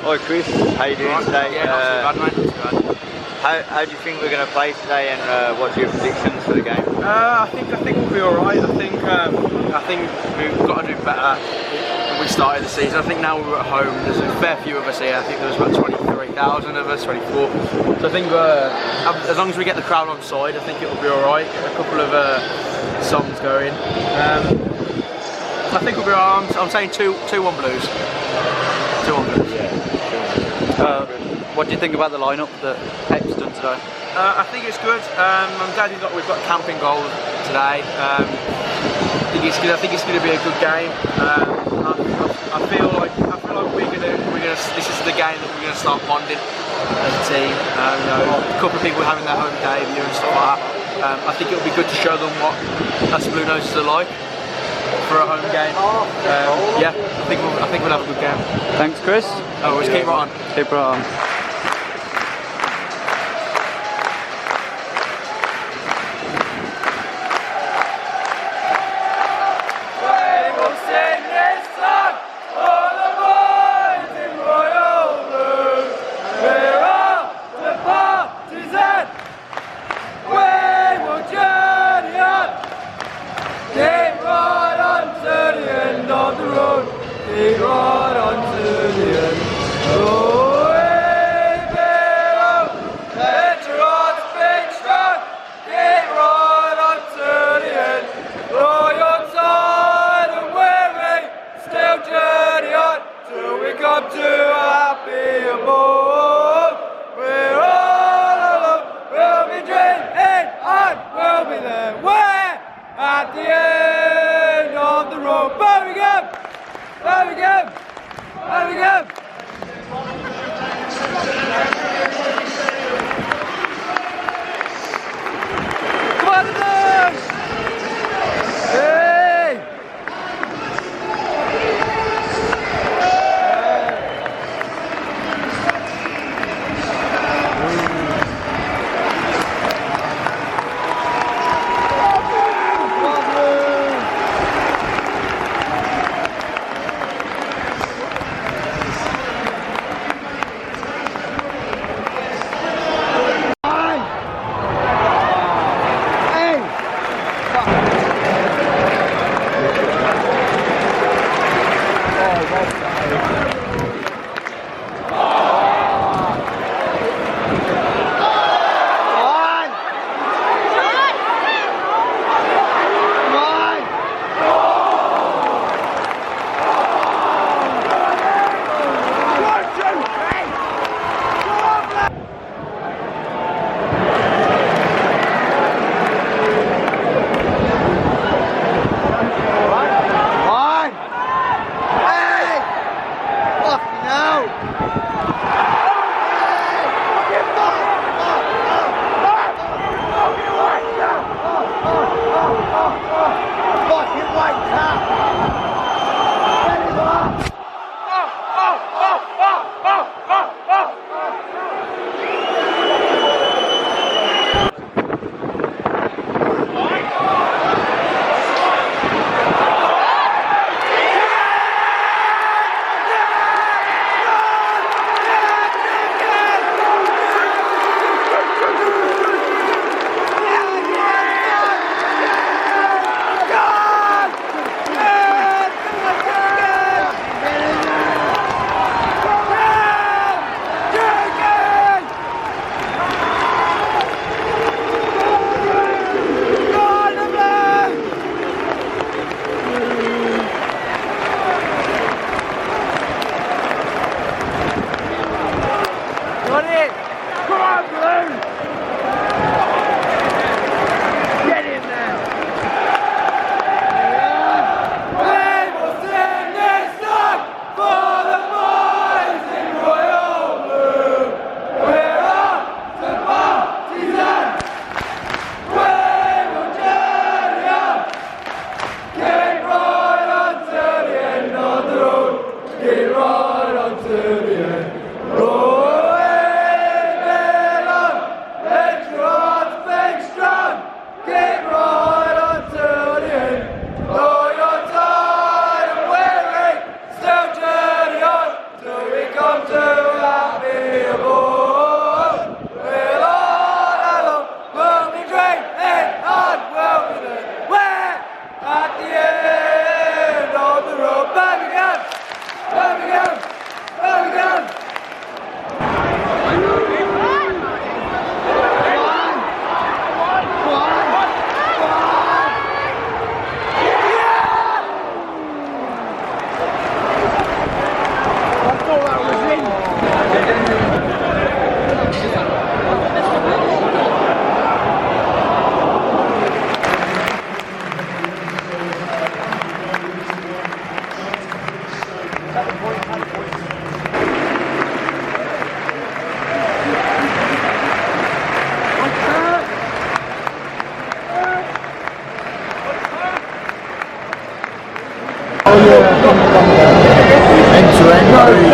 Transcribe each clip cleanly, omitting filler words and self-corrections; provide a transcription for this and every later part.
Hi Chris, how you doing today? Yeah, not too bad, mate. Not too bad. How do you think we're going to play today, and what's your predictions for the game? I think we'll be all right. I think we've got to do better than we started the season. I think now we're at home. There's a fair few of us here. I think there's about 23,000 of us, 24. So I think as long as we get the crowd on side, I think it'll be all right. Get a couple of songs going. I think we'll be all right. I'm saying 2-1 Blues. 2-1 Blues. Yeah. What do you think about the lineup that Pep's done today? I think it's good. I'm glad we've got camping goal today. I think it's going to be a good game. I feel like we're gonna. This is the game that we're going to start bonding as a team. A couple of people having their home debut and stuff like that. I think it'll be good to show them what us Blue Noses are like for a home game. Yeah, I think we'll have a good game. Thanks, Chris. Always keep right on. Keep right on. At the end of the road, Birmingham! Birmingham! Birmingham! Come on, Blues! Hey!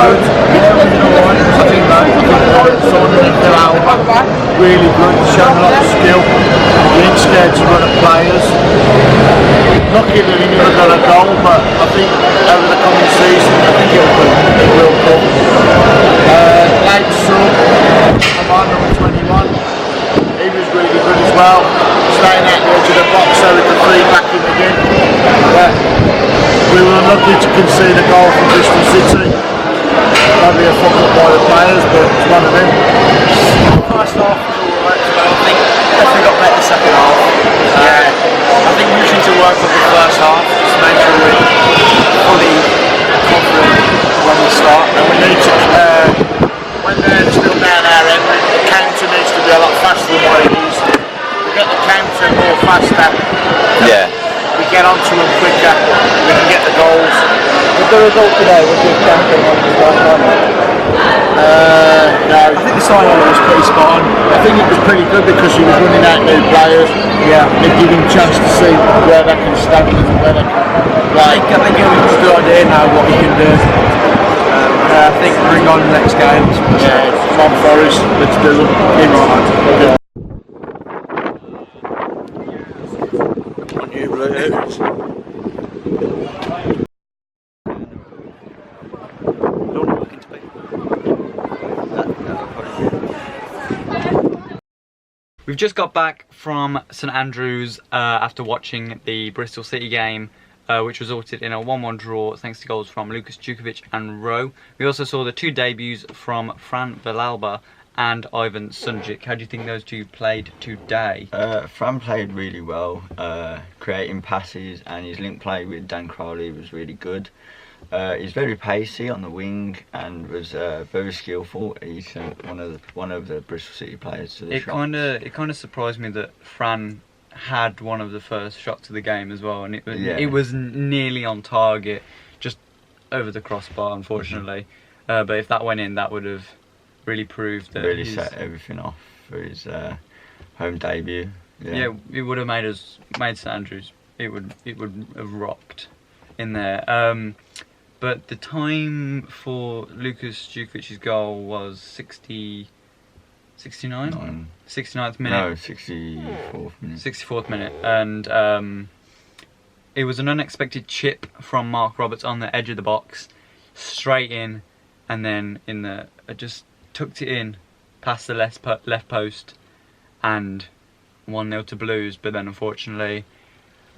loads. Yeah, we did alright. I think that Simon Villalba, really good, showing a lot of skill. He ain't scared to run at players. Lucky that he never got a goal, but I think over the coming season, I think it will come. Late sub, I'm on number 21. He was really good as well, staying out the edge of the box so we could free back him again. But we were unlucky to concede a goal from Bristol City. Probably a fuck up by the players, but it's one of them. First half was alright, but I think definitely got better second half. I think we just need to work on the first half just to make sure we're fully confident when we start. And we need to, when they're still down our end, the counter needs to be a lot faster than what it used to. We get the counter more faster. Yeah. We get onto them quicker, we can get the goals. With the result today, was your champion on the start line? No. I think the start line was pretty spot on. I think it was pretty good because she was running out new players. Yeah. It gave them a chance to see where they can stand and where they can play. I think everyone's a good idea now what he can do. I think bring on the next game. Yeah, Tom Forrest, let's do it. Him on. We've just got back from St Andrews after watching the Bristol City game, which resulted in a 1-1 draw thanks to goals from Lucas Djukovic and Rowe. We also saw the two debuts from Fran Villalba and Ivan Sunjic. How do you think those two played today? Fran played really well, creating passes, and his link play with Dan Crowley was really good. He's very pacey on the wing and was very skillful. He sent one of the Bristol City players to the shots. It kind of surprised me that Fran had one of the first shots of the game as well, and it was nearly on target, just over the crossbar, unfortunately. But if that went in, that would have really proved that really set everything off for his home debut. Yeah, it would have made St Andrews. It would have rocked in there. But the time for Lucas Djukovic's goal was 69? 69th minute? No, 64th minute. 64th minute. And it was an unexpected chip from Mark Roberts on the edge of the box, straight in, and then just tucked it in past the left post, and 1-0 to Blues. But then unfortunately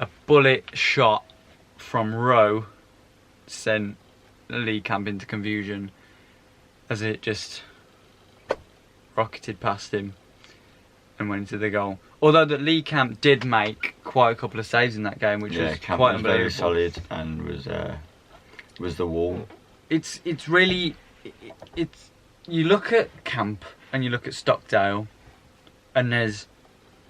a bullet shot from Rowe sent Lee Camp into confusion as it just rocketed past him and went into the goal. Although that Lee Camp did make quite a couple of saves in that game, which was Camp quite was unbelievable. very solid and was the wall. It's really you look at Camp and you look at Stockdale, and there's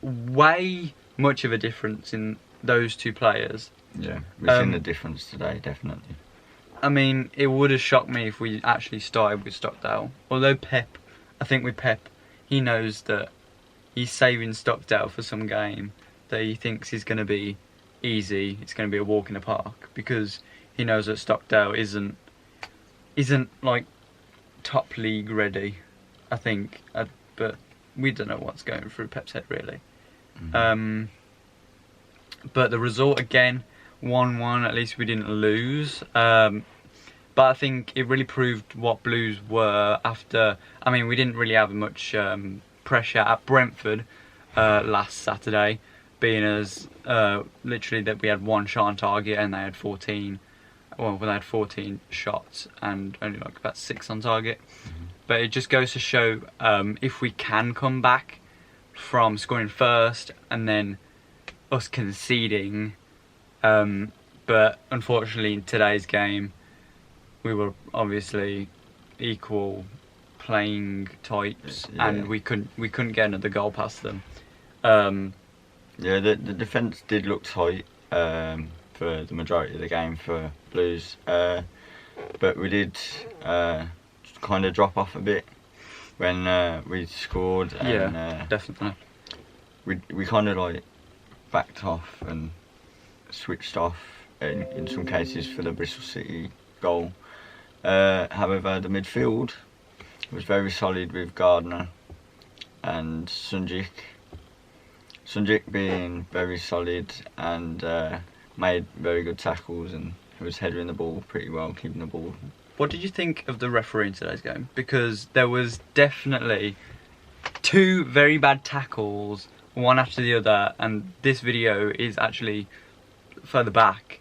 way much of a difference in those two players. Yeah, we've seen the difference today, definitely. I mean, it would have shocked me if we actually started with Stockdale. Although I think with Pep, he knows that he's saving Stockdale for some game that he thinks is going to be easy. It's going to be a walk in the park, because he knows that Stockdale isn't like top league ready, I think. But we don't know what's going through Pep's head, really. Mm-hmm. But the result again, 1-1. At least we didn't lose. But I think it really proved what Blues were after. I mean, we didn't really have much pressure at Brentford last Saturday, being as literally that we had one shot on target and they had 14. Well, they had 14 shots and only like about 6 on target. Mm-hmm. But it just goes to show if we can come back from scoring first and then us conceding. But unfortunately, in today's game, we were obviously equal playing types, and we couldn't get another goal past them. Yeah, the defence did look tight for the majority of the game for Blues, but we did kind of drop off a bit when we scored. And, yeah, definitely. We kind of like backed off and switched off in some cases for the Bristol City goal. However, the midfield was very solid with Gardner and Sunjic. Sunjic being very solid and made very good tackles, and he was headering the ball pretty well, keeping the ball. What did you think of the referee in today's game? Because there was definitely 2 very bad tackles, one after the other, and this video is actually further back.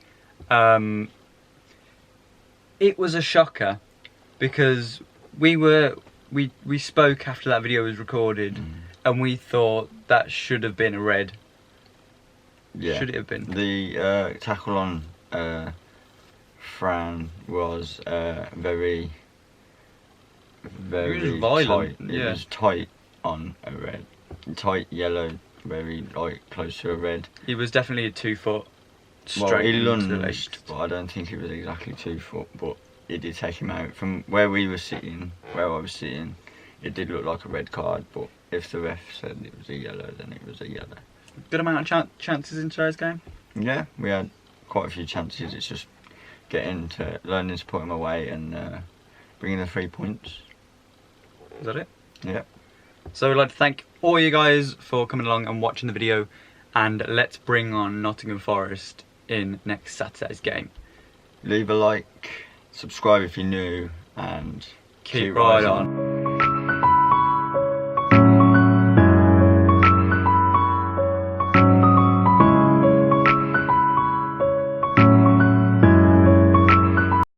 It was a shocker because we spoke after that video was recorded, and we thought that should have been a red. Yeah. Should it have been? The tackle on Fran was very It was violent. tight. Yeah. It was tight on a red, tight yellow, very like close to a red. It was definitely a 2 foot straight. Well, he into the lunged, leg. but I don't think it was exactly 2 foot. But it did take him out from where we were sitting, where I was sitting. It did look like a red card, but if the ref said it was a yellow, then it was a yellow. Good amount of chances in today's game. Yeah, we had quite a few chances. It's just learning to put them away and bringing the 3 points. Is that it? Yeah. So we'd like to thank all you guys for coming along and watching the video, and let's bring on Nottingham Forest in next Saturday's game. Leave a like, subscribe if you're new, and Keep right on.